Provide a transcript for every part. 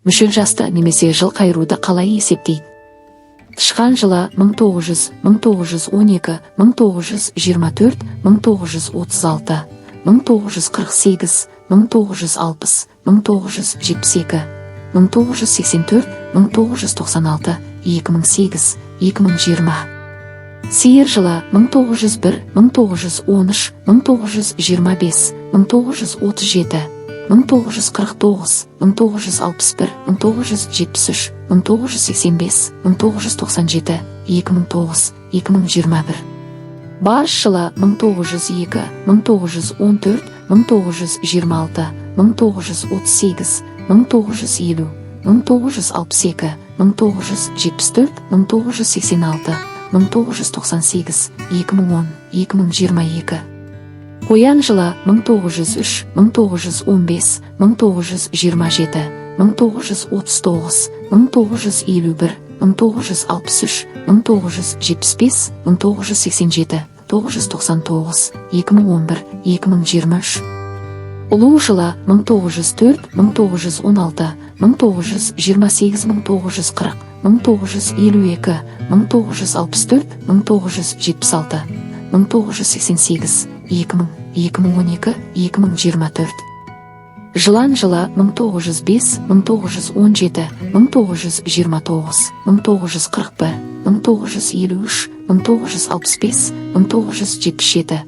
мүшел жасты немесе жыл қайыруды қалай есептейді? Тышқан жылы 1900, 1912, 1924, 1936, 1948, 1960, 1972, 1984, 1996, 2008, 2020. Сиыр жылы 1901, 1913, 1925, 1937, 1949, 1961, 1973, 1985, 1997, 2009, 2021. Барыс жылы 1902, 1914, 1926, 1938, 1950, 1962, 1974, 1986, 1998, 2010, 2022. Қоян жылы 1903, 1915, 1927, 1939, 1951, 1963, 1975, 1987, 1999, 2011, 2023. Ұлу жылы 1904, 1916, 1928, 1940, 1952, 1964, 1976, 1988, 2000, 2012, 2024. Жылан жылы 1905, 1917, 1929, 1941, 1953, 1965, 1977,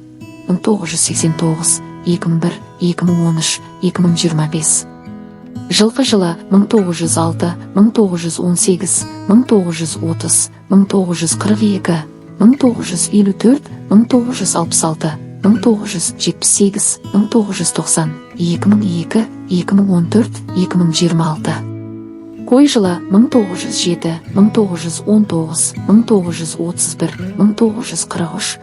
1989, 2001, 2013, 2025. Жылқы жылы 1906, 1918, 1930, 1942, 1954, 1966, 1978, 1990, 2002, 2014, 2026. Қой жылы 1907, 1919, 1931, 1943,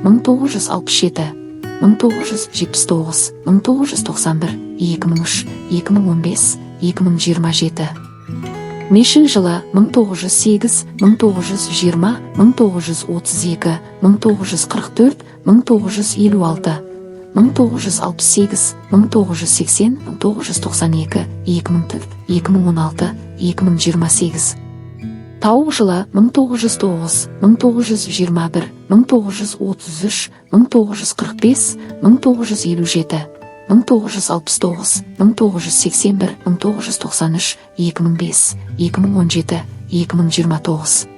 1955, 1967, 1979, 1991, 2003, 2015, 2027. Мешін жылы 1908, 1920, 1932, 1944, 1956, 1968, 1980, 1992, 2004, 2016, 2028. Тауық жылы 1909, 1921, 1933, 1945, 1957, 1969, 1981, 1993, 2005, 2017, 2029.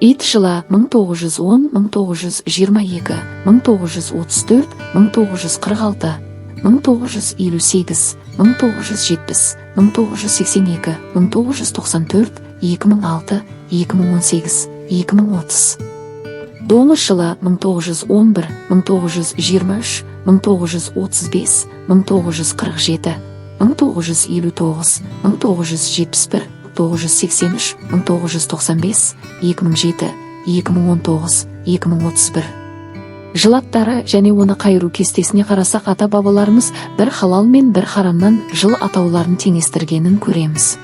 Ит жылы 1910, 1922, 1934, 1946, 1958, 1970, 1982, 1994, 2006, 2018, 2030. Доңыз жылы 1911, 1923, 1935, 1947, 1959, 1971, 1983, 1995, 2007, 2019, 2031. Жыл аттары және оны қайыру кестесіне қарасақ, ата-бабаларымыз бір халал мен бір харамнан жыл атауларын теңестіргенін көреміз.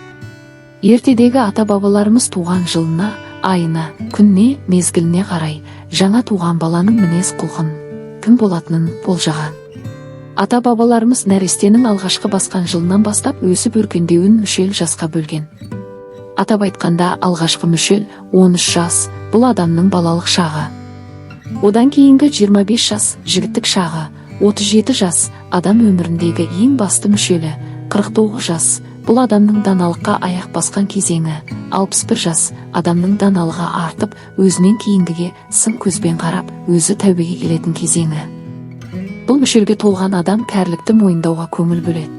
Ертедегі ата-бабаларымыз туған жылына, айына, күніне, мезгіліне қарай жаңа туған баланың мінез құлқын, кім болатынын болжаған. Ата-бабаларымыз нәрестенің алғашқы басқан жылынан бастап өсіп өркендеуін мүшел жасқа бөлген. Атап айтқанда, алғашқы мүшел 13 жас, бұл адамның балалық шағы. Одан кейінгі 25 жас жігіттік шағы, 37 жас адам өміріндегі ең басты мүшелі, 49 жас бұл адамның даналыққа аяқ басқан кезеңі, 61 жас адамның даналығы артып, өзінен кейінгіге сын көзбен қарап, өзі тәубеге келетін кезеңі. Бұл мүшелге толған адам кәрілікті мойындауға көңіл бөледі.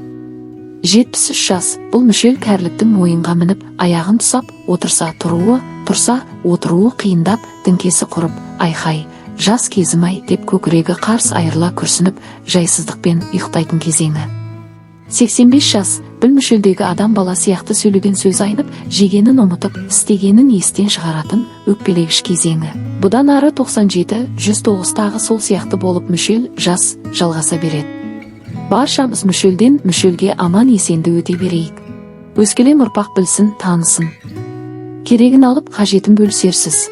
73 жас бұл мүшел кәріліктің мойынға мініп, аяғын тұсап, отырса тұруы, тұрса отыруы қиындап, діңкесі құрып, айхай, жас кезім-ай деп көкірегі қарс айырыла күрсініп, жайсыздықпен ұйықтайтын кезеңі. 85 жас бұл мүшелдегі адам бала сияқты сөйлеген сөз айнып, жегенін ұмытып, істегенін естен шығаратын өкпелегіш кезеңі. Бұдан ары 97, 109 тағы сол сияқты болып мүшел жас жалғаса береді. Баршамыз мүшелден мүшелге аман есенді өте берейік. Өскелең ұрпақ білсін, танысын. Керегін алып, қажетін бөлісерсіз.